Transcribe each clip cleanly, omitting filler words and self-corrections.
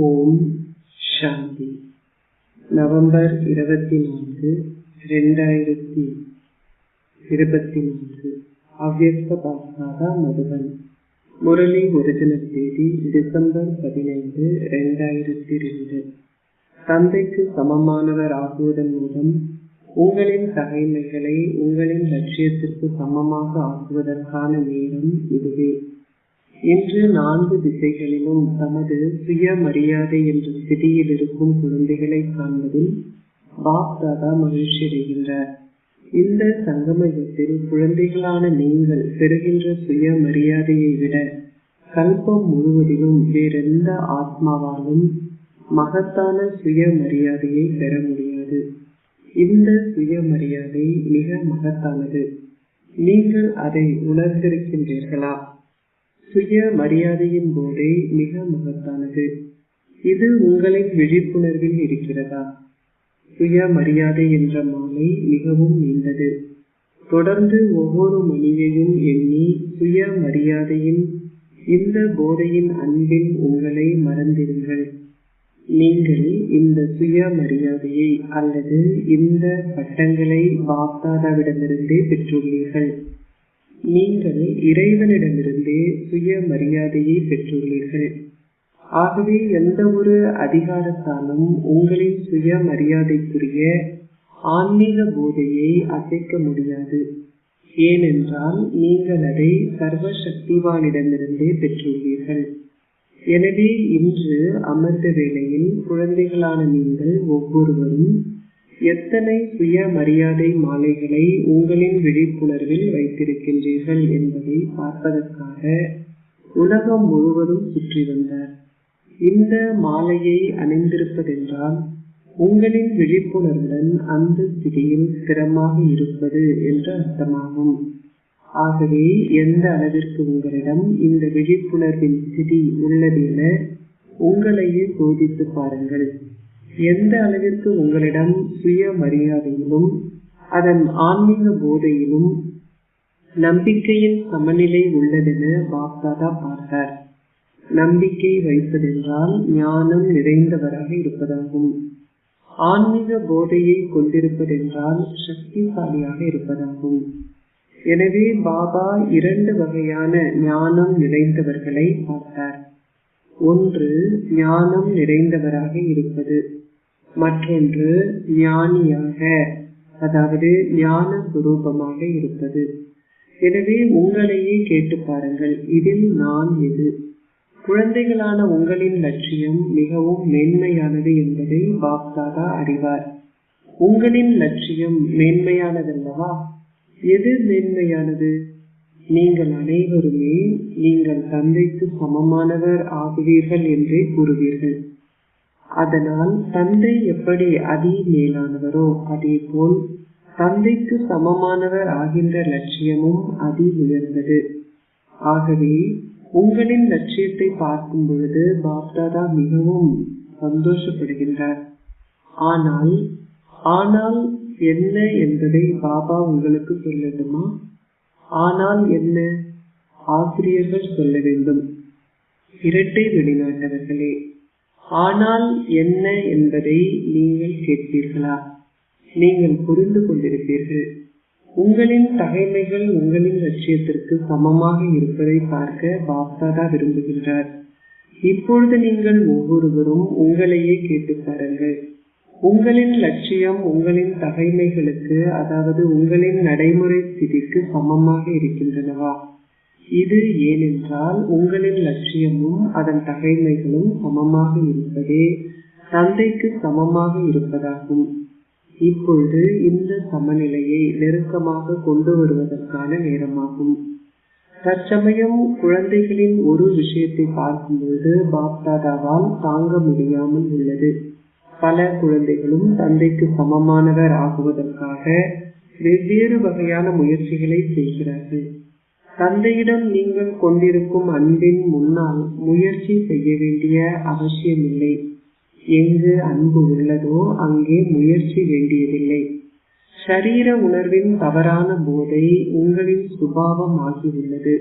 ஓம் சாந்தி. November 24, 2024. அவ்யக்த Bapdada Madhuban. Murali original தேதி December 15, 2002. தந்தைக்கு சமமானவர் ஆகுவதன் மூலம் உங்களின் தகைமைகளை உங்களின் லட்சியத்திற்கு சமமாக ஆக்குவதற்கான நேரம் இதுவே. இன்று 4 திசைகளிலும் தமது சுய மரியாதை என்ற ஸ்திதியில் இருக்கும் குழந்தைகளை காண்பதில் பாப்தாதா மகிழ்ச்சி அடைகின்றார். இந்த சங்கமயத்தில் குழந்தைகளான நீங்கள் பெறுகின்ற சுய மரியாதையை விட கல்பம் முழுவதிலும் வேறெந்த ஆத்மாவாலும் மகத்தான சுய மரியாதையை பெற முடியாது. இந்த சுய மரியாதை மிக மகத்தானது. நீங்கள் அதை உணர்ந்திருக்கின்றீர்களா? சுய மரியாதையின் போதே மிக மகத்தானது. இது உங்களின் விழிப்புணர்வில் இருக்கிறதா? சுய மரியாதை என்ற மாலை மிகவும் நீண்டது. தொடர்ந்து ஒவ்வொரு மணியையும் எண்ணி சுய மரியாதையின் இந்த போதையின் அன்பில் உங்களை மறந்திருங்கள். நீங்கள் இந்த சுய மரியாதையை அல்லது இந்த பட்டங்களை பாப்தாதாவிடமிருந்தே பெற்றுள்ளீர்கள். நீங்கள் இறைவனிடமிருந்தே சுய மரியாதையை பெற்றுள்ளீர்கள். ஆகவே எந்த ஒரு அதிகாரத்தாலும் உங்களின் சுய மரியாதைக்குரிய ஆன்மீக போதையை அசைக்க முடியாது. ஏனென்றால் நீங்கள் அதை சர்வசக்திவானிடமிருந்தே பெற்றுள்ளீர்கள். எனவே இன்று அமர்ந்த வேளையில் குழந்தைகளான நீங்கள் ஒவ்வொருவரும் எத்தனை சுய மரியாதை மாலைகளை உங்களின் விழிப்புணர்வில் வைத்திருக்கின்றீர்கள் என்பதை பார்ப்பதற்காக உலகம் முழுவதும் சுற்றி வந்தார். இந்த மாலையை அணிந்திருப்பதென்றால் உங்களின் விழிப்புணர்வுடன் அந்த ஸ்திதியில் ஸ்திரமாக இருப்பது என்று அர்த்தமாகும். ஆகவே எந்த அளவிற்கு உங்களிடம் இந்த விழிப்புணர்வின் ஸ்திதி உள்ளது என உங்களையே சோதித்து பாருங்கள். எந்த அளவிற்கு உங்களிடம் சுய மரியாதையிலும் அதன் ஆன்மீக போதையிலும் நம்பிக்கையின் சமநிலை உள்ளதென பாப்தாதா பார்த்தார். நம்பிக்கை வைப்பதென்றால் ஞானம் நிறைந்தவராக இருப்பதாகும். ஆன்மீக போதையை கொண்டிருப்பதென்றால் சக்திசாலியாக இருப்பதாகும். எனவே பாபா 2 வகையான ஞானம் நிறைந்தவர்களை பார்த்தார். ஒன்று ஞானம் நிறைந்தவராக இருப்பது, மற்றொன்று ஞானியாக, அதாவது ஞான சுரூபமாக இருப்பது. எனவே உங்களையே கேட்டு பாருங்கள், இதில் நான் எது? குழந்தைகளான உங்களின் லட்சியம் மிகவும் மேன்மையானது என்பதை பாப்தாதா அறிவார். உங்களின் லட்சியம் மேன்மையானதல்லவா? எது மேன்மையானது? நீங்கள் அனைவருமே நீங்கள் தந்தைக்கு சமமானவர் ஆகுவீர்கள் என்றே கூறுவீர்கள். அதனால் தந்தை எப்படி அதி மேலானவரோ அதே போல் தந்தைக்கு சமமானவர் ஆகின்ற லட்சியமும் அதி உயர்ந்தது. ஆகவே உங்களின் லட்சியத்தை பார்க்கும் பொழுது பாப்தாதா மிகவும் சந்தோஷப்படுகின்றார். ஆனால் என்ன என்பதை பாபா உங்களுக்கு சொல்லட்டுமா? ஆனால் என்ன? ஆசிரியர்கள் சொல்ல வேண்டும். இரட்டை வெளிநாட்டவர்களே, ஆனால் என்ன என்பதை நீங்கள் கேட்பீர்களா? நீங்கள் புரிந்து கொண்டிருப்பீர்கள். உங்களின் தகைமைகள் உங்களின் லட்சியத்திற்கு சமமாக இருப்பதை பார்க்க பாப்தாதா விரும்புகின்றார். இப்பொழுது நீங்கள் ஒவ்வொருவரும் உங்களையே கேட்டு பாருங்கள். உங்களின் லட்சியம் உங்களின் தகைமைகளுக்கு, அதாவது உங்களின் நடைமுறை ஸ்திதிக்கு சமமாக இருக்கின்றனவா? இது ஏனென்றால் உங்களின் லட்சியமும் அதன் தகைமைகளும் சமமாக இருப்பதே தந்தைக்கு சமமாக இருப்பதாகும். இப்பொழுது இந்த சமநிலையை நெருக்கமாக கொண்டு வருவதற்கான நேரமாகும். தற்சமயம் குழந்தைகளின் ஒரு விஷயத்தை பார்க்கும்போது பாப்தாதாவால் தாங்க முடியாமல் உள்ளது. பல குழந்தைகளும் தந்தைக்கு சமமானவர் ஆகுவதற்காக வெவ்வேறு வகையான முயற்சிகளை செய்கிறார்கள். தந்தையிடம் நீங்கள் கொண்டிருக்கும் அன்பின் முன்னால் முயற்சி செய்ய வேண்டிய அவசியமில்லை. எங்கு அன்பு உள்ளதோ அங்கே முயற்சி வேண்டியதில்லை. ஷரீர உணர்வின் தவறான போதை உங்களின் சுபாவம் ஆகியுள்ளது.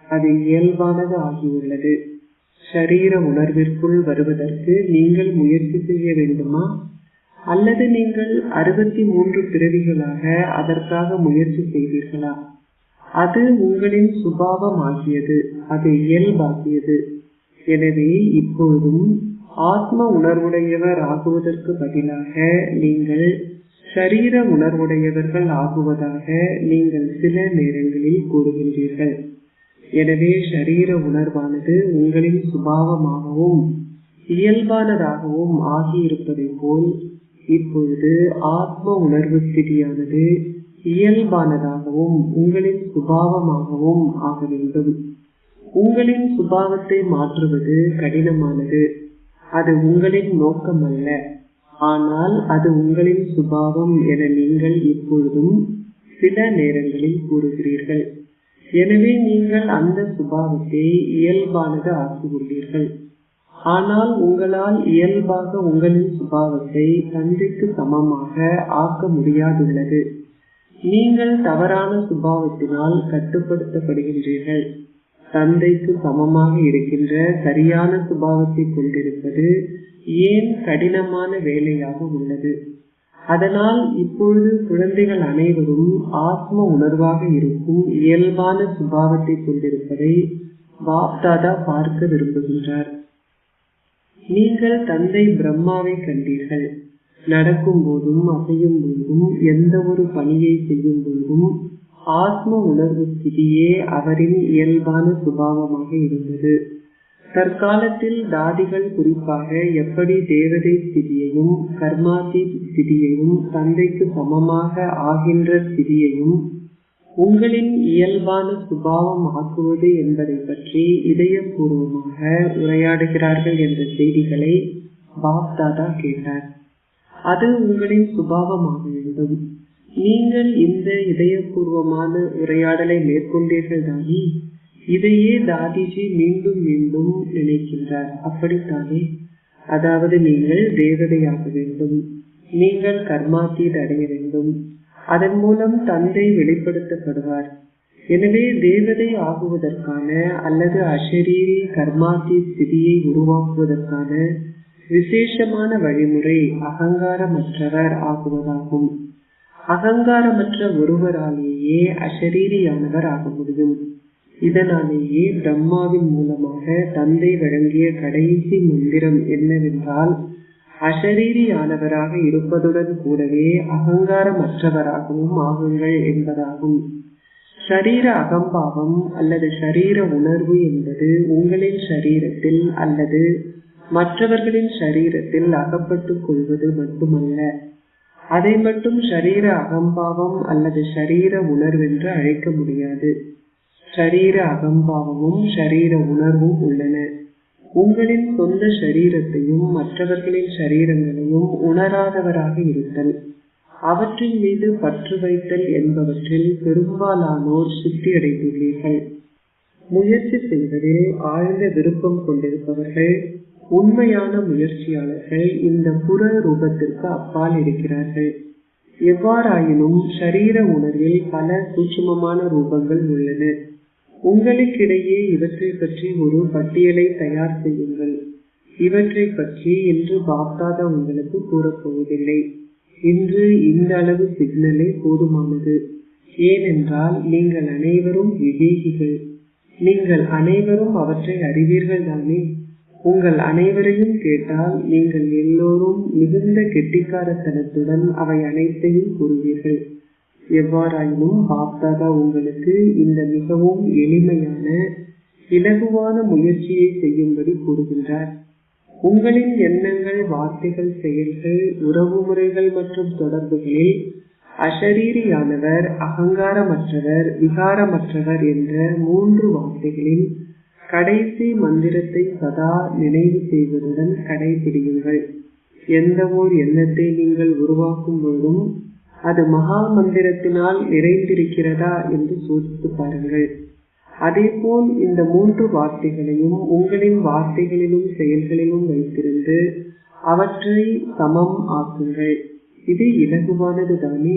அது இயல்பானது ஆகியுள்ளது. ஷரீர உணர்விற்குள் வருவதற்கு நீங்கள் முயற்சி செய்ய வேண்டுமா, அல்லது நீங்கள் 63 பிறவிகளாக அதற்காக முயற்சி செய்வீர்களா? அது உங்களின் சுபாவம் ஆகியது, அது இயல்பாகியது. எனவே இப்பொழுதும் ஆத்ம உணர்வுடையவர் ஆகுவதற்கு பதிலாக நீங்கள் ஷரீர உணர்வுடையவர்கள் ஆகுவதாக நீங்கள் சில நேரங்களில் கூறுகின்றீர்கள். எனவே ஷரீர உணர்வானது உங்களின் சுபாவமாகவும் இயல்பானதாகவும் ஆகியிருப்பதை போல் இப்பொழுது ஆத்ம உணர்வு ஸ்திதியானது இயல்பானதாகவும் உங்களின் சுபாவமாகவும் ஆக வேண்டும். உங்களின் சுபாவத்தை மாற்றுவது கடினமானது. அது உங்களின் நோக்கம் அல்ல, ஆனால் அது உங்களின் சுபாவம் என நீங்கள் இப்பொழுதும் சில நேரங்களில் கூறுகிறீர்கள். எனவே நீங்கள் அந்த சுபாவத்தை இயல்பானது ஆக்கியுள்ளீர்கள். ஆனால் உங்களால் இயல்பாக உங்களின் சுபாவத்தை தந்தைக்கு சமமாக ஆக்க முடியாதுள்ளது. நீங்கள் தவறான சுபாவத்தினால் கட்டுப்படுத்தப்படுகின்றீர்கள். தந்தைக்கு சமமாக இருக்கின்ற சரியான சுபாவத்தை கொண்டிருப்பது ஏன் கடினமான வேலையாக உள்ளது? அதனால் இப்பொழுது குழந்தைகள் அனைவரும் ஆத்ம உணர்வாக இருக்கும் இயல்பான சுபாவத்தை கொண்டிருப்பதை பாப்தாதா பார்க்க விரும்புகின்றார். நீங்கள் தந்தை பிரம்மாவை கண்டீர்கள். நடக்கும் போதும் அசையும் போதும் எந்த ஒரு பணியை செய்யும் போதும் ஆத்ம உணர்வு ஸ்திதியே அவரின் இயல்பான சுபாவமாக இருந்தது. தற்காலத்தில் தாதிகள் குறிப்பாக எப்படி தேவதை ஸ்திதியையும் கர்மாதி ஸ்திதியையும் தந்தைக்கு சமமாக ஆகின்ற ஸ்திதியையும் உங்களின் இயல்பான சுபாவம் ஆக்குவது என்பதை பற்றி இதயபூர்வமாக உரையாடுகிறார்கள் என்ற செய்திகளை பாப்தாதா கேட்டார். அது உங்களின் சுபாவமாக வேண்டும். நீங்கள் இந்த இதயபூர்வமான உரையாடலை மேற்கொண்டீர்கள் தானே? இதையே தாதிஜி மீண்டும் மீண்டும் நினைக்கின்றார். அப்படித்தானே? அதாவது நீங்கள் தேவதையாக வேண்டும், நீங்கள் கர்மாத்தீத் அடைய வேண்டும், அதன் மூலம் தந்தை வெளிப்படுத்தப்படுவார். எனவே தேவதை ஆகுவதற்கான அல்லது அஷரீரி கர்மாத்தீத் ஸ்திதியை உருவாக்குவதற்கான விசேஷமான வழிமுறை அகங்காரமற்றவர் ஆகுவதாகும். அகங்காரமற்ற ஒருவராலேயே அஷரீரியானவர் ஆக முடியும். இதனாலேயே பிரம்மாவின் மூலமாக தந்தை வழங்கிய கடைசி மந்திரம் என்னவென்றால், அஷரீரியானவராக இருப்பதுடன் கூடவே அகங்காரமற்றவராகவும் ஆகுங்கள் என்பதாகும். ஷரீர அகம்பாவம் அல்லது ஷரீர உணர்வு என்பது உங்களின் ஷரீரத்தில் அல்லது மற்றவர்களின் ஷரீரத்தில் அகப்பட்டுக் கொள்வது மட்டுமல்ல. அதை மட்டும் ஷரீர அகம்பாவம் அல்லது ஷரீர உணர்வென்று அழைக்க முடியாது. ஷரீர அகம்பாவமும் ஷரீர உணர்வும் உள்ளன. உங்களின் சொந்த ஷரீரத்தையும் மற்றவர்களின் ஷரீரங்களையும் உணராதவராக இருத்தல், அவற்றின் மீது பற்று வைத்தல் என்பவற்றில் பெரும்பாலானோர் சித்தி அடைந்துள்ளீர்கள். முயற்சி செய்வதில் ஆழ்ந்த விருப்பம் கொண்டிருப்பவர்கள், உண்மையான முயற்சியாளர்கள் இந்த புற ரூபத்திற்கு அப்பால் இருக்கிறார்கள். எவ்வாறாயினும் ஷரீர உணர்வில் பல சூட்சுமமான ரூபங்கள் உள்ளன. உங்களுக்கிடையே இவற்றை பற்றி ஒரு பட்டியலை தயார் செய்யுங்கள். இவற்றை பற்றி இன்று பாப்தாதா உங்களுக்கு கூறப்போவதில்லை. இன்று இந்த அளவு சிக்னலே போதுமானது. ஏனென்றால் நீங்கள் அனைவரும் விவேகிகள். நீங்கள் அனைவரும் அவற்றை அறிவீர்கள் தானே? உங்கள் அனைவரையும் கேட்டால் நீங்கள் எல்லோரும் மிகுந்த கெட்டிக்காரத்தனத்துடன் அவை அனைத்தையும் கூறுவீர்கள். எவ்வாறாயினும் பாப்தாதா உங்களுக்கு இந்த மிகவும் எளிமையான இலகுவான முயற்சியை செய்யும்படி கூறுகின்றார். உங்களின் எண்ணங்கள், வார்த்தைகள், செயல்கள், உறவு முறைகள் மற்றும் தொடர்புகளில் அஷரீரியானவர், அகங்காரமற்றவர், விகாரமற்றவர் என்ற 3 வார்த்தைகளின் கடைசி மந்திரத்தை சதா நினைவு செய்வதுடன் கடைபிடியுங்கள். எந்த ஓர் எண்ணத்தை நீங்கள் உருவாக்கும் பொழுதும் அது மகா மந்திரத்தினால் நிறைந்திருக்கிறதா என்று சோதித்து பாருங்கள். அதேபோல் இந்த 3 வார்த்தைகளையும் உங்களின் வார்த்தைகளிலும் செயல்களிலும் வைத்திருந்து அவற்றை சமம் ஆக்குங்கள். இது இலகுவானது தானே?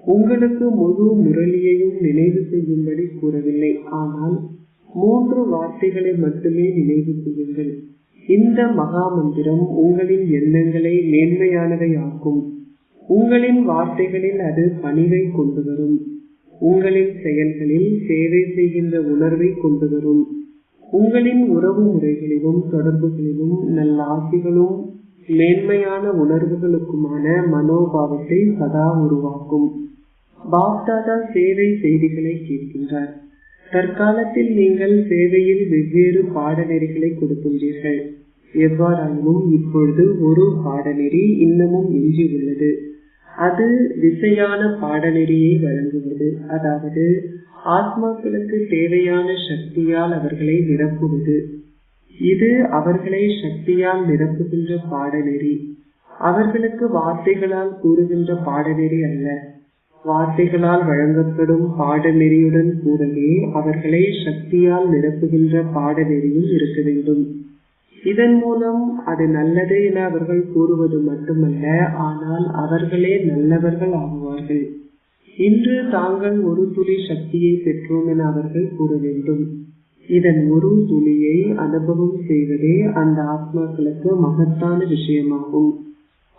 உங்களுக்கு முழு முரளியையும் நினைவு செய்யும்படி கூறவில்லை, ஆனால் 3 வார்த்தைகளை மட்டுமே நினைவு செய்யுங்கள். இந்த மகா மந்திரம் உங்களின் எண்ணங்களை மேன்மையானவை ஆக்கும். உங்களின் வார்த்தைகளில் அது பணிவை கொண்டு வரும். உங்களின் செயல்களில் சேவை செய்கின்ற உணர்வை கொண்டு வரும். உங்களின் உறவு முறைகளிலும் தொடர்புகளிலும் நல்ல ஆசைகளும் மேன்மையான உணர்வுகளுக்குமான மனோபாவத்தை சதா உருவாக்கும். பாப்தாதா சேவை செய்திகளை கேட்கின்றார். தற்காலத்தில் நீங்கள் சேவையில் வெவ்வேறு பாடநெறிகளை கொடுக்கின்றீர்கள். எவ்வாறாயினும் இப்பொழுது ஒரு பாடநெறி இன்னமும் எஞ்சி உள்ளது. அது திசையான பாடநெறியை வழங்குவது, அதாவது ஆத்மாக்களுக்கு தேவையான சக்தியால் அவர்களை நிரப்புவது. இது அவர்களை சக்தியால் நிரப்புகின்ற பாடநெறி. அவர்களுக்கு வார்த்தைகளால் கூறுகின்ற பாடநெறி அல்ல. வார்த்தைகளால் வழங்கப்படும் பாடநெறியுடன் கூடவே அவர்களை சக்தியால் நிரப்புகின்ற பாடநெறியும் இருக்க வேண்டும். இதன் மூலம் அது நல்லது என அவர்கள் கூறுவது மட்டுமல்ல, ஆனால் அவர்களே நல்லவர்கள் ஆகுவார்கள். இன்று தாங்கள் ஒரு துளி சக்தியை பெற்றோம் என அவர்கள் கூற வேண்டும். இதன் ஒரு துளியை அனுபவம் செய்வதே அந்த ஆத்மாக்களுக்கு மகத்தான விஷயமாகும்.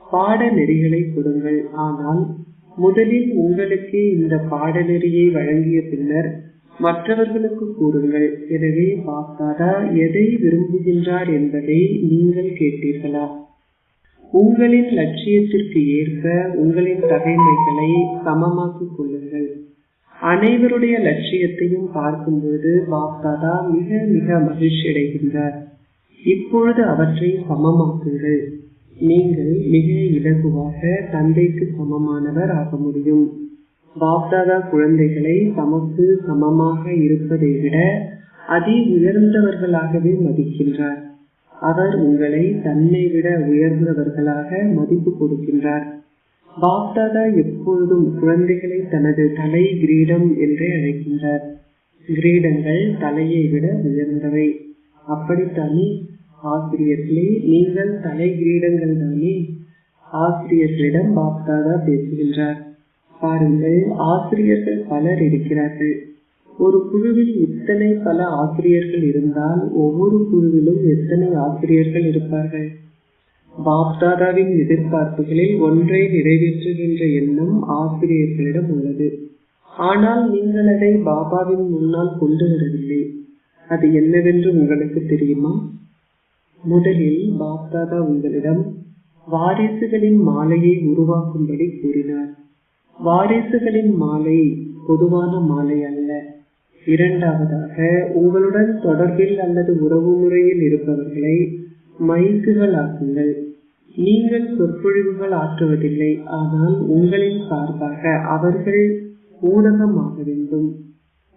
பாடநெறிகளை கொடுங்கள், ஆனால் முதலில் உங்களுக்கு இந்த பாடநெறியை வழங்கிய பின்னர் மற்றவர்களுக்கு கூறுங்கள். எனவே பாப்தாதா எதை விரும்புகின்றார் என்பதை நீங்கள் கேட்டீர்களா? உங்களின் லட்சியத்திற்கு ஏற்ப உங்களின் தகைமைகளை சமமாக்கிக் கொள்ளுங்கள். அனைவருடைய லட்சியத்தையும் பார்க்கும்போது பாப்தாதா மிக மிக மகிழ்ச்சி அடைகின்றார். இப்பொழுது அவற்றை சமமாக்குங்கள். நீங்கள் மிக இலகுவாக தந்தைக்கு சமமானவர் ஆக முடியும். பாப்தாதா குழந்தைகளை தமக்கு சமமாக இருப்பதை விட அதி உயர்ந்தவர்களாகவே மதிக்கின்றார். அவர் உங்களை தன்னை விட உயர்ந்தவர்களாக மதிப்பு கொடுக்கின்றார். பாப்தாதா எப்பொழுதும் குழந்தைகளை தனது தலை கிரீடம் என்றே அழைக்கின்றார். கிரீடங்கள் தலையை விட உயர்ந்தவை. அப்படித்தானே ஆசிரியர்களே? நீங்கள் தலை கிரீடங்கள் தானே? ஆசிரியர்களிடம் பாப்தாதா பேசுகின்றார். பாருங்கள், ஆசிரியர்கள் பலர் இருக்கிறார்கள். ஒரு குழுவில் இத்தனை பல ஆசிரியர்கள் இருந்தால் ஒவ்வொரு குழுவிலும் எத்தனை ஆசிரியர்கள் இருப்பார்கள்? பாப்தாதாவின் எதிர்பார்ப்புகளில் ஒன்றை நிறைவேற்றுகின்ற எண்ணம் ஆசிரியர்களிடம் உள்ளது. ஆனால் நீங்கள் அதை பாபாவின் முன்னால் கொண்டு வரவில்லை. அது என்னவென்று உங்களுக்கு தெரியுமா? முதலில் பாப்தாதா உங்களிடம் வாரிசுகளின் மாலையை உருவாக்கும்படி கூறினார். வாரிசுகளின் மாலை பொதுவான மாலை அல்ல. இரண்டாவதாக, உங்களுடன் தொடர்பில் அல்லது உறவு முறையில் இருப்பவர்களை மைக்குகள் ஆக்குங்கள். நீங்கள் சொற்பொழிவுகள் ஆற்றுவதில்லை, ஆனால் உங்களின் சார்பாக அவர்கள் ஊடகமாக வேண்டும்.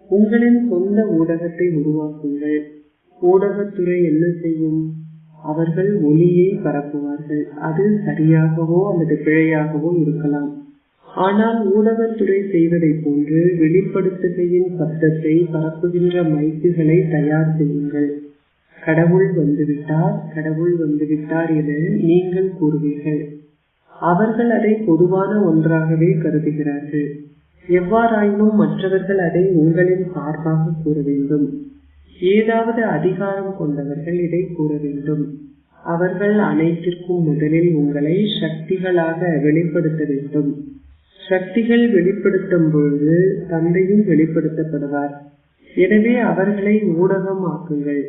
உங்களின் சொந்த ஊடகத்தை உருவாக்குங்கள். ஊடகத்துறை என்ன செய்யும்? அவர்கள் ஒளியை பரப்புவார்கள். அது சரியாகவோ அல்லது பிழையாகவோ இருக்கலாம். ஆனால் ஊடகத்துறை செய்வதை போன்று வெளிப்படுத்துகையின் சத்தத்தை பரப்புகின்ற மைக்குகளை தயார் செய்யுங்கள். கடவுள் வந்துவிட்டார், கடவுள் வந்துவிட்டார் என நீங்கள் கூறுவீர்கள். அவர்கள் அதை பொதுவான ஒன்றாகவே கருதுகிறார்கள். எவ்வாறாயினும் மற்றவர்கள் அதை உங்களின் சார்பாக கூற வேண்டும். ஏதாவது அதிகாரம் கொண்டவர்கள் இதை கூற வேண்டும். அவர்கள் அனைத்திற்கும் முதலில் உங்களை சக்திகளாக வெளிப்படுத்த வேண்டும். சக்திகள் வெளிப்படுத்தும் பொழுது தந்தையும் வெளிப்படுத்தப்படுவார். எனவே அவர்களை ஊடகம் ஆக்குங்கள்.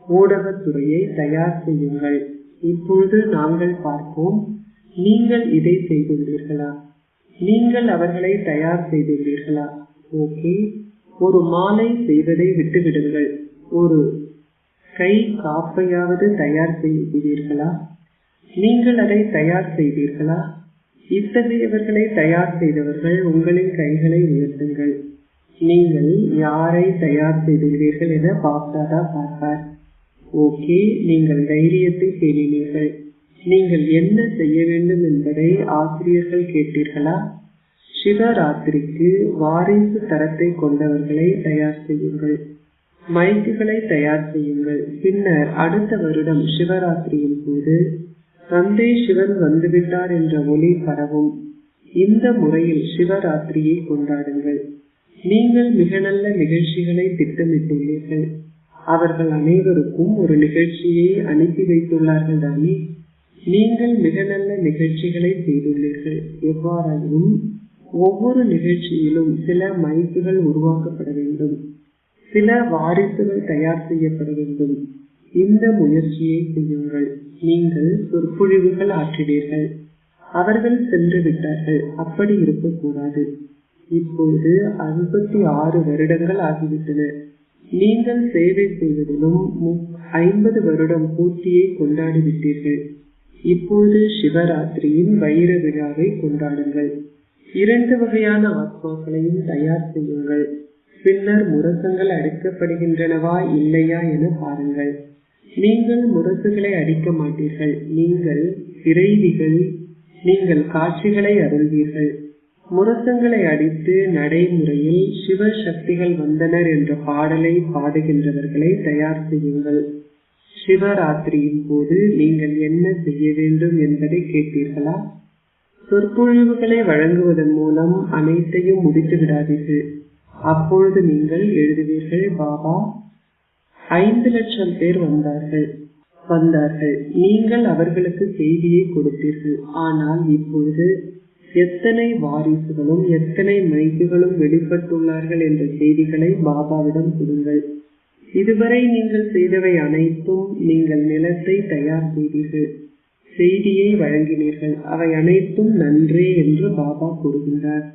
ஊடகத்துறையை தயார் செய்யுங்கள். இப்பொழுது நாங்கள் பார்ப்போம். நீங்கள் இதை செய்துள்ளீர்களா? நீங்கள் அவர்களை தயார் செய்துள்ளீர்களா? ஓகே, ஒரு மாலை செய்வதை விட்டுவிடுங்கள். ஒரு கை காப்பையாவது தயார் செய்தீர்களா? நீங்கள் அதை தயார் செய்தீர்களா? இத்தகையவர்களை தயார் செய்தவர்கள் உங்களின் கைகளை உயர்த்துங்கள். நீங்கள் யாரை தயார் செய்துள்ளீர்கள் என பாப்தாதா பார்ப்பார். ஓகே, நீங்கள் தைரியத்தை பேணினீர்கள். நீங்கள் என்ன செய்ய வேண்டும் என்பதை ஆசிரியர்கள் கேட்டீர்களா? சிவராத்திரிக்கு வாரிசு தரத்தை கொண்டவர்களை தயார் செய்யுங்கள். மைக்குகளை தயார் செய்யுங்கள். பின்னர் அடுத்த வருடம் சிவராத்திரியின் போது தந்தை சிவன் வந்துவிட்டார் என்ற ஒளி பரவும். இந்த முறையில் சிவராத்திரியை கொண்டாடுங்கள். நீங்கள் மிக நல்ல நிகழ்ச்சிகளை திட்டமிட்டுள்ளீர்கள். அவர்கள் அனைவருக்கும் ஒரு நிகழ்ச்சியை அனுப்பி வைத்துள்ளார்கள் தானே. நீங்கள் மிக நல்ல நிகழ்ச்சிகளை செய்துள்ளீர்கள். எவ்வாறாயினும் ஒவ்வொரு நிகழ்ச்சியிலும் சில மைக்குகள் உருவாக்கப்பட வேண்டும், சில வாரிசுகள் தயார் செய்யப்பட வேண்டும். இந்த முயற்சியை செய்யுங்கள். நீங்கள் சொற்பொழிவுகள் ஆற்றினீர்கள், அவர்கள் சென்று விட்டார்கள். அப்படி இருக்கக்கூடாது. இப்பொழுது 56 வருடங்கள் ஆகிவிட்டன. நீங்கள் சேவை செய்வதிலும் 50 வருடம் பூர்த்தியை கொண்டாடிவிட்டீர்கள். இப்பொழுது சிவராத்திரியின் வைர விழாவை கொண்டாடுங்கள். 2 வகையான ஆத்மாக்களையும் தயார் செய்யுங்கள். பின்னர் முரசங்கள் அடிக்கப்படுகின்றனவா இல்லையா என பாருங்கள். நீங்கள் முரசுகளை அடிக்க மாட்டீர்கள். நீங்கள் இறைவிகள். நீங்கள் காட்சிகளை அருள்வீர்கள். முரசங்களை அடித்து நடைமுறையில் சிவ சக்திகள் வந்தனர் என்ற பாடலை பாடுகின்றவர்களை தயார் செய்யுங்கள். சிவராத்திரியின் போது நீங்கள் என்ன செய்ய வேண்டும் என்பதை கேட்டீர்களா? சொற்பொழிவுகளை வழங்குவதன் மூலம் அனைத்தையும் முடித்து விடாதீர்கள். அப்பொழுது நீங்கள் எழுதுவீர்கள், பாபா 5 லட்சம் பேர் வந்தார்கள். நீங்கள் அவர்களுக்கு செய்தியை கொடுத்தீர்கள். ஆனால் இப்பொழுது எத்தனை வாரிசுகளும் எத்தனை மைக்குகளும் வெளிப்பட்டுள்ளார்கள் என்ற செய்திகளை பாபாவிடம் கொடுங்கள். இதுவரை நீங்கள் செய்தவை அனைத்தும் நீங்கள் நிலத்தை தயார் செய்தீர்கள், செய்தியை வழங்கினீர்கள். அவை அனைத்தும் நன்றே என்று பாபா கூறுகின்றார்.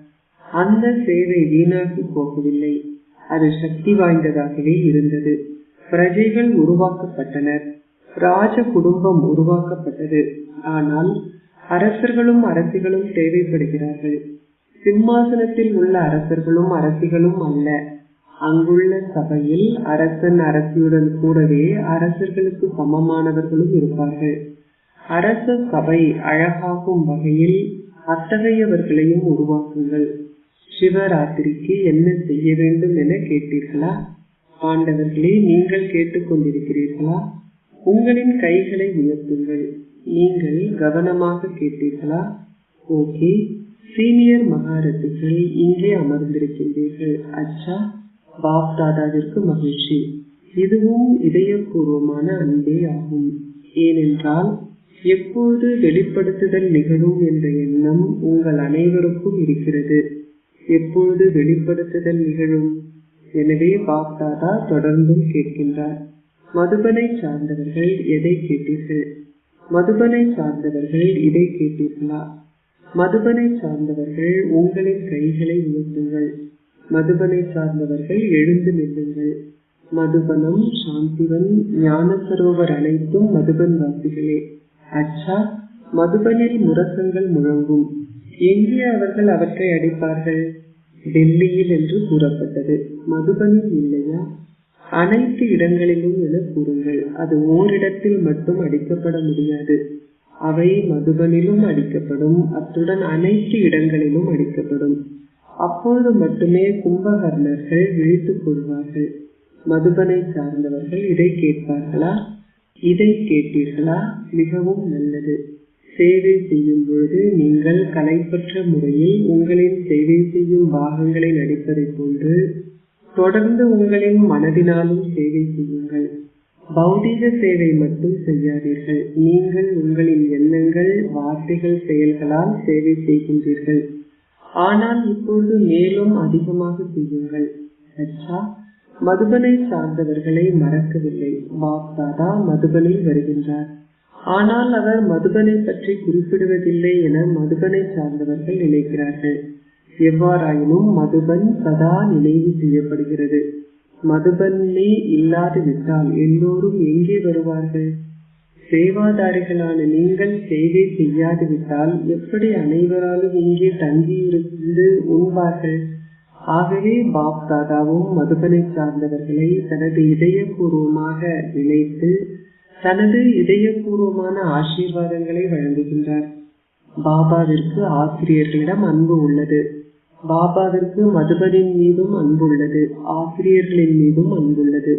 அந்த சேவை வீணாகி போகவில்லை, அது சக்தி வாய்ந்ததாகவே இருந்தது. பிரஜைகள் உருவாக்கப்பட்டனர், ராஜ குடும்பம் உருவாக்கப்பட்டது. ஆனால் அரசர்களும் அரசிகளும் தேவைப்படுகிறார்கள். சிம்மாசனத்தில் உள்ள அரசர்களும் அரசிகளும் அல்ல. அங்குள்ள சபையில் அரசன் அரசியுடன் கூடவே அரசர்களுக்கு சமமானவர்களும் இருப்பார்கள். அரச சபை அழகாகும் வகையில் அத்தகையவர்களையும் உருவாக்குங்கள். சிவராத்திரிக்கு என்ன செய்ய வேண்டும் என கேட்டீர்களா? பாண்டவர்களே, நீங்கள் கேட்டுக்கொண்டிருக்கிறீர்களா? உங்களின் கைகளை உயர்த்துங்கள். நீங்கள் கவனமாக கேட்டீர்களா? ஓகே, சீனியர் மகாரதிகள் இங்கே அமர்ந்திருக்கின்றீர்கள். அச்சா, பாப் தாதாவிற்கு மகிழ்ச்சி. இதுவும் இதயபூர்வமான அன்பே ஆகும். ஏனென்றால் எப்பொழுது வெளிப்படுத்துதல் நிகழும் என்ற எண்ணம் உங்கள் அனைவருக்கும் இருக்கிறது. எப்பொழுது வெளிப்படுத்துதல் நிகழும்? எனவே பாப் தாதா தொடர்ந்தும் கேட்கின்றார். மதுபனை சார்ந்தவர்கள் எதை கேட்டீர்கள்? மதுபனை சார்ந்தவர்கள் இதை கேட்டீர்களா? மதுபனை சார்ந்தவர்கள் உங்களின் கைகளை உயர்த்துங்கள். மதுபனை சார்ந்தவர்கள் எழுந்து நில்லுங்கள். மதுபனம், சாந்திவன், ஞான சரோவர் அனைத்தும் மதுபன் வாசிகளே. அச்சா, மதுபனில் முரசங்கள் முழங்கும். எங்கே அவர்கள் அவற்றை அடிப்பார்கள்? டெல்லியில் என்று கூறப்பட்டது. மதுபனில் இல்லையா? அனைத்து இடங்களிலும் என கூறுங்கள். அது ஓரிடத்தில் மட்டும் அடிக்கப்பட முடியாது. அவை மதுபனிலும் அடிக்கப்படும், அத்துடன் அனைத்து இடங்களிலும் அடிக்கப்படும். அப்பொழுது மட்டுமே கும்பகர்ணர்கள் விழித்துக் கொள்வார்கள். மதுபனை சார்ந்தவர்கள் இதை கேட்பார்களா? இதை கேட்டீர்களா? மிகவும் நல்லது. சேவை செய்யும் பொழுது நீங்கள் கலைப்பற்ற முறையில் உங்களின் சேவை செய்யும் பாகங்களை நடிப்பதை போன்று தொடர்ந்து உங்களின் மனதினாலும் சேவை செய்யுங்கள். பௌதீக சேவை மட்டும் செய்யாதீர்கள். நீங்கள் உங்களின் எண்ணங்கள், வார்த்தைகள், செயல்களால் சேவை செய்கின்றீர்கள். ஆனால் இப்பொழுது மேலும் அதிகமாக செய்யுங்கள். அச்சா, மதுபனை சார்ந்தவர்களை மறக்கவில்லை. பாப் தாதா மதுபனில் வருகின்றார். ஆனால் அவர் மதுபனை பற்றி குறிப்பிடுவதில்லை என மதுபனை சார்ந்தவர்கள் நினைக்கிறார்கள். எவ்வாறாயினும் மதுபன் சதா நினைவு செய்யப்படுகிறது. மதுபனே இல்லாது விட்டால் எல்லோரும் எங்கே வருவார்கள்? சேவாதாரிகளான நீங்கள் சேவை செய்யாது விட்டால் எப்படி அனைவராலும் இங்கே தங்கியிருந்து உண்பார்கள்? ஆகவே பாப் தாதாவும் மதுபனை சார்ந்தவர்களை தனது இதயபூர்வமாக நினைத்து தனது இதயபூர்வமான ஆசீர்வாதங்களை வழங்குகின்றார். பாபாவிற்கு ஆசிரியர்களிடம் அன்பு உள்ளது. பாபாவிற்கு மதுபனின் மீதும் அன்புள்ளது. ஆசிரியர்களின் மீதும் அன்புள்ளது.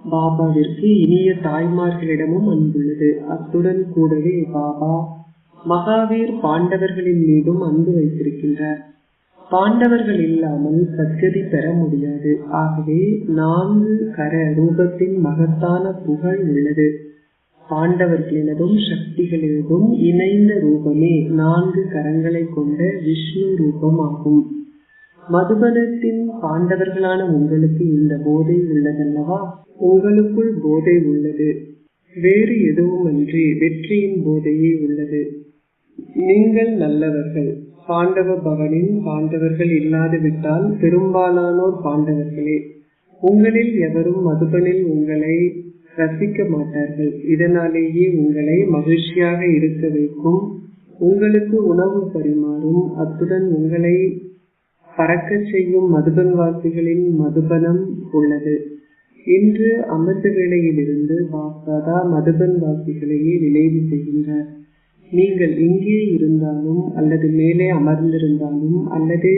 பாபாவிற்கு இனிய தாய்மார்களிடமும் அன்புள்ளது. அத்துடன் கூடவே பாபா மகாவீர் பாண்டவர்களின் மீதும் அன்பு வைத்திருக்கின்றார். பாண்டவர்கள் இல்லாமல் சத்கதி பெற முடியாது. ஆகவே 4 கர ரூபத்தின் மகத்தான புகழ் உள்ளது. பாண்டவர்களினதும் சக்திகளினதும் இணைந்த ரூபமே 4 கரங்களை கொண்ட விஷ்ணு ரூபம் ஆகும். மதுபனத்தின் பாண்டவர்களான உங்களுக்கு இந்த போதை உள்ளதல்லவா? உங்களுக்குள் போதை உள்ளது, வேறு எதுவுமன்றி வெற்றியின் போதையே உள்ளது. நீங்கள் நல்லவர்கள். பாண்டவ பவனின் பாண்டவர்கள் இல்லாது விட்டால் பெரும்பாலானோர் பாண்டவர்களே. உங்களில் எவரும் மதுபனில் உங்களை ரசிக்க மாட்டார்கள். இதனாலேயே உங்களை மகிழ்ச்சியாக இருக்க வைக்கும், உங்களுக்கு உணவு பரிமாறும், அத்துடன் உங்களை பறக்க செய்யும் மதுபன் வாசிகளின் மதுபனம் உள்ளது. இன்று அமிர்த வேளையிலிருந்து பாப்தாதா மதுபன் வாசிகளையே நினைவு செய்கின்றார். நீங்கள் இங்கே இருந்தாலும் அல்லது மேலே அமர்ந்திருந்தாலும் அல்லது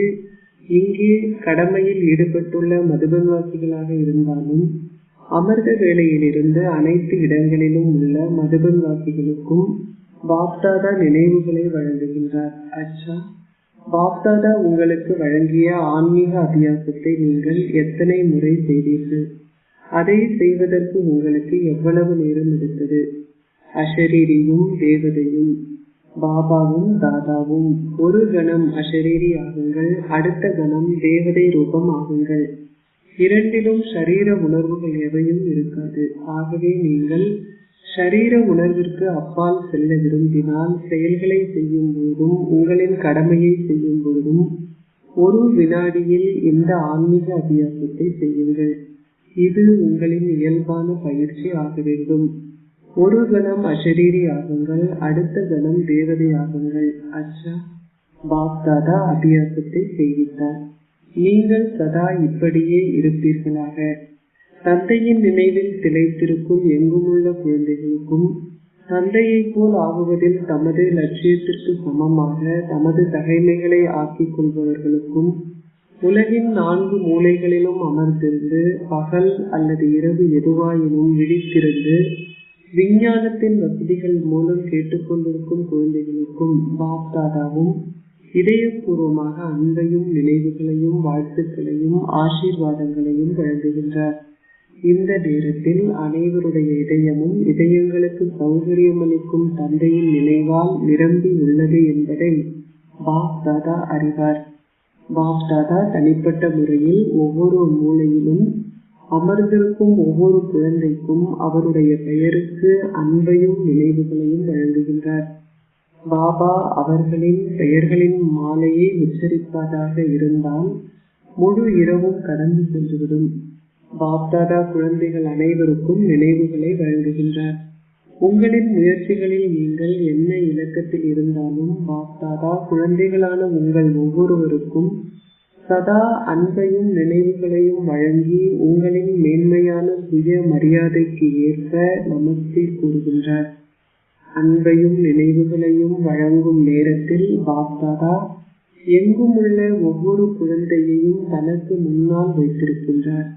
இங்கே கடமையில் ஈடுபட்டுள்ள மதுபன்வாசிகளாக இருந்தாலும் அமிர்த வேளையிலிருந்து அனைத்து இடங்களிலும் உள்ள மதுபன்வாசிகளுக்கும் பாப்தாதா நினைவுகளை வழங்குகின்றார். அச்சா, பாப்தாதா உங்களுக்கு வழங்கிய ஆன்மீக அபியாசத்தை நீங்கள் எத்தனை முறை செய்தீர்கள்? அதை செய்வதற்கு உங்களுக்கு எவ்வளவு நேரம் எடுத்தது? அஷரீரியும் தேவதையும் பாபாவும் தாதாவும் ஒரு கணம் அஷரீரி ஆகுங்கள், அடுத்த கணம் தேவதை ரூபம் ஆகுங்கள். இரண்டிலும் ஷரீர உணர்வுகள் எவையும் இருக்காது. ஆகவே நீங்கள் ஷரீர உணர்விற்கு அப்பால் செல்ல விரும்பினால் செயல்களை செய்யும் போதும் உங்களின் கடமையை செய்யும் போதும் ஒரு வினாடியில் இந்த ஆன்மீக அபியாசத்தை செய்யுங்கள். இது உங்களின் இயல்பான பயிற்சி ஆக வேண்டும். ஒரு கணம் அஷரீரி ஆகுங்கள், அடுத்த கணம் தேவதை ஆகுங்கள். அச்சா, பாப்தாதா அபியாசத்தை செய்வித்தார். நீங்கள் சதா இப்படியே இருப்பீர்களாக. தந்தையின் நினைவில் திளைத்திருக்கும் எங்குமுள்ள குழந்தைகளுக்கும் தந்தையை போல் ஆகுவதில் தமது லட்சியத்திற்கு சமமாக தமது தகைமைகளை ஆக்கிக் கொள்பவர்களுக்கும் உலகின் 4 மூலைகளிலும் அமர்ந்திருந்து பகல் அல்லது இரவு எதுவாயினும் விழித்திருந்து விஞ்ஞானத்தின் வசதிகள் மூலம் கேட்டுக்கொண்டிருக்கும் குழந்தைகளுக்கும் பாப்தாதாவும் இதயபூர்வமாக அன்பையும் நினைவுகளையும் வாழ்த்துக்களையும் ஆசீர்வாதங்களையும் வழங்குகின்றார். இந்த நேரத்தில் அனைவருடைய இதயமும் இதயங்களுக்கு சௌகரியமளிக்கும் தந்தையின் நினைவால் நிரம்பி உள்ளது என்பதை பாப்தாதா அறிவார். பாப்தாதா தனிப்பட்ட முறையில் ஒவ்வொரு மூலையிலும் அமர்ந்திருக்கும் ஒவ்வொரு குழந்தைக்கும் அவருடைய பெயருக்கு அன்பையும் நினைவுகளையும் வழங்குகின்றார். பாபா அவர்களின் பெயர்களின் மாலையை உச்சரிப்பதாக இருந்தால் முழு இரவும் கடந்து சென்றுவிடும். பாப்தாதா குழந்தைகள் அனைவருக்கும் நினைவுகளை வழங்குகின்றார். உங்களின் முயற்சிகளில் நீங்கள் என்ன இலக்கத்தில் இருந்தாலும் பாப்தாதா குழந்தைகளான உங்கள் ஒவ்வொருவருக்கும் சதா அன்பையும் நினைவுகளையும் வழங்கி உங்களின் மேன்மையான சுய மரியாதைக்கு ஏற்ப நமஸ்தே கூறுகின்றார். அன்பையும் நினைவுகளையும் வழங்கும் நேரத்தில் பாப்தாதா எங்கும் உள்ள ஒவ்வொரு குழந்தையையும் தனக்கு முன்னால் வைத்திருக்கின்றார்.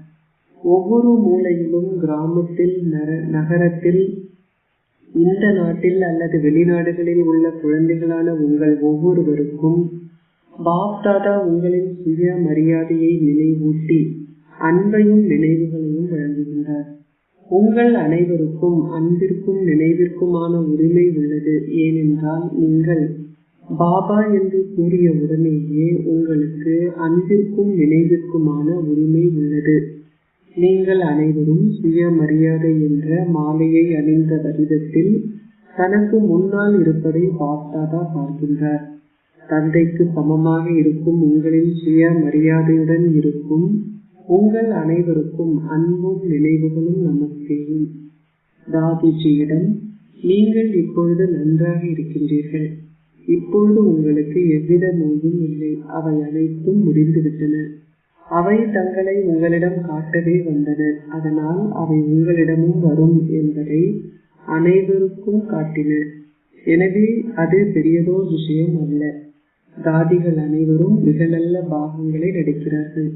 ஒவ்வொரு மூலையிலும், கிராமத்தில், நகரத்தில், இந்த நாட்டில் அல்லது வெளிநாடுகளில் உள்ள குழந்தைகளான உங்கள் ஒவ்வொருவருக்கும் பாப்தாதா உங்களின் சுய மரியாதையை நினைவூட்டி அன்பையும் நினைவுகளையும் வழங்குகின்றார். உங்கள் அனைவருக்கும் அன்பிற்கும் நினைவிற்குமான உரிமை உள்ளது. ஏனென்றால் நீங்கள் பாபா என்று கூறிய உடனேயே உங்களுக்கு அன்பிற்கும் நினைவிற்குமான உரிமை உள்ளது. நீங்கள் அனைவரும் சுய மரியாதை என்ற மாலையை அணிந்த விதத்தில் தனக்கு முன்னால் இருப்பதை பாப்தாதா பார்க்கின்றார். தந்தைக்கு சமமாக இருக்கும் உங்களின் சுய மரியாதையுடன் இருக்கும் உங்கள் அனைவருக்கும் அன்பும் நினைவுகளும் நமஸ்தேயும். தாதிஜியிடம், நீங்கள் இப்பொழுது நன்றாக இருக்கின்றீர்கள். இப்பொழுது உங்களுக்கு எவ்வித நோயும் இல்லை. அவை அனைத்தும் முடிந்துவிட்டன. அவை தங்களை உங்களிடம் காட்டவே வந்தன. அதனால் அவை உங்களிடமும் வரும் என்பதை அனைவருக்கும் காட்டின. எனவே அது பெரியதோர் விஷயம் அல்ல. தாதிகள் அனைவரும் மிக நல்ல பாகங்களை நடிக்கிறார்கள்.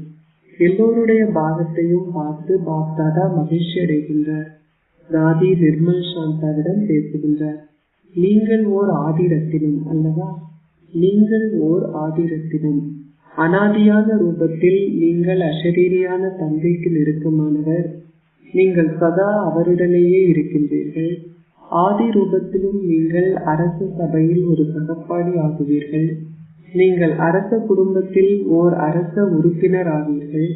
எல்லோருடைய பாகத்தையும் பார்த்து பாப்தாதா மகிழ்ச்சி அடைகின்றார். தாதி நிர்மல் சாந்தாவிடம் பேசுகின்றார். நீங்கள் ஓர் ஆதிரத்தினம் அல்லவா? நீங்கள் ஓர் ஆதிரத்தினம். அனாதியான ரூபத்தில் நீங்கள் அசரீரியான தந்தைக்கு நெருக்கமானவர். நீங்கள் சதா அவருடனேயே இருக்கின்றீர்கள். ஆதி ரூபத்திலும் நீங்கள் அரச சபையில் ஒரு சகப்பாடி ஆகுவீர்கள். நீங்கள் அரச குடும்பத்தில் ஓர் அரச உறுப்பினர் ஆவீர்கள்.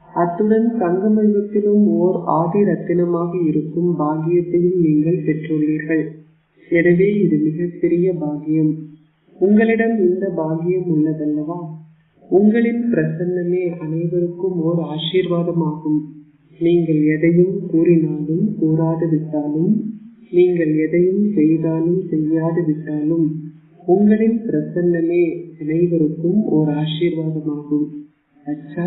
அத்துடன் சங்கம யுகத்திலும் ஓர் ஆதி ரத்தினமாக இருக்கும் பாக்கியத்தையும் நீங்கள் பெற்றுள்ளீர்கள். எனவே இது மிகப்பெரிய பாக்கியம். உங்களிடம் இந்த பாக்கியம் உள்ளதல்லவா? உங்களின் பிரசன்னமே அனைவருக்கும் ஓர் ஆசீர்வாதமாகும். நீங்கள் எதையும் கூறினாலும் கூறாது விட்டாலும், நீங்கள் எதையும் செய்தாலும் செய்யாது விட்டாலும், உங்களின் பிரசன்னமே அனைவருக்கும் ஓர் ஆசீர்வாதமாகும். அச்சா,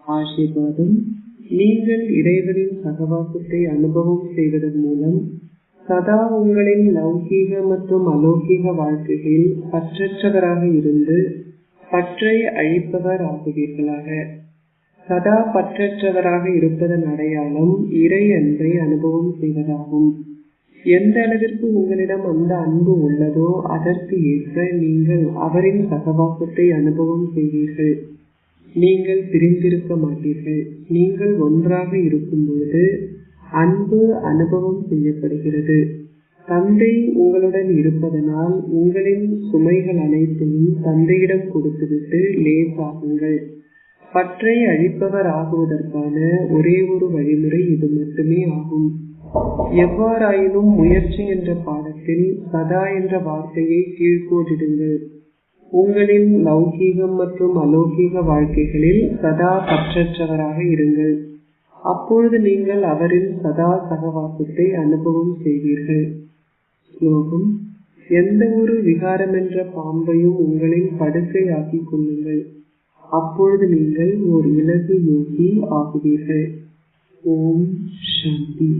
ஆசீர்வாதம். நீங்கள் இறைவனின் சகவாசத்தை அனுபவம் செய்வதன் மூலம் சதா உங்களின் லௌகீக மற்றும் அலௌகீக வாழ்க்கையில் பற்றற்றவராக இருந்து பற்றை அழிப்பவர் ஆகுவீர்களாக. சதா பற்றற்றவராக இருப்பதன் அடையாளம் இறை அன்பை அனுபவம் செய்வதாகும். எந்த அளவிற்கு உங்களிடம் அந்த அன்பு உள்ளதோ அதற்கு ஏற்ப நீங்கள் அவரின் சகவாசத்தை அனுபவம் செய்வீர்கள். நீங்கள் பிரிந்திருக்க மாட்டீர்கள். நீங்கள் ஒன்றாக இருக்கும் பொழுது அன்பு அனுபவம் செய்யப்படுகிறது. தந்தை உங்களுடன் இருப்பதனால் உங்களின் சுமைகள் அனைத்தையும் தந்தையிடம் கொடுத்துவிட்டு லேசாகுங்கள். பற்றை அழிப்பவர் ஆகுவதற்கான ஒரே ஒரு வழிமுறை இது மட்டுமே ஆகும். எவ்வாறாயினும் முயற்சி என்ற பாடத்தில் சதா என்ற வார்த்தையை கீழ்கோடிடுங்கள். உங்களின் லௌகீகம் மற்றும் அலௌகீக வாழ்க்கைகளில் சதா பற்றற்றவராக இருங்கள். அப்பொழுது நீங்கள் அவரின் சதா சகவாசத்தை அனுபவம் செய்வீர்கள். ஸ்லோகம். எந்த ஒரு விகாரம் என்ற பாம்பையும் உங்களின் படுக்கை ஆக்கிக் கொள்ளுங்கள். அப்பொழுது நீங்கள் ஓர் இலகு யோகி ஆகுவீர்கள். ஓம் சாந்தி.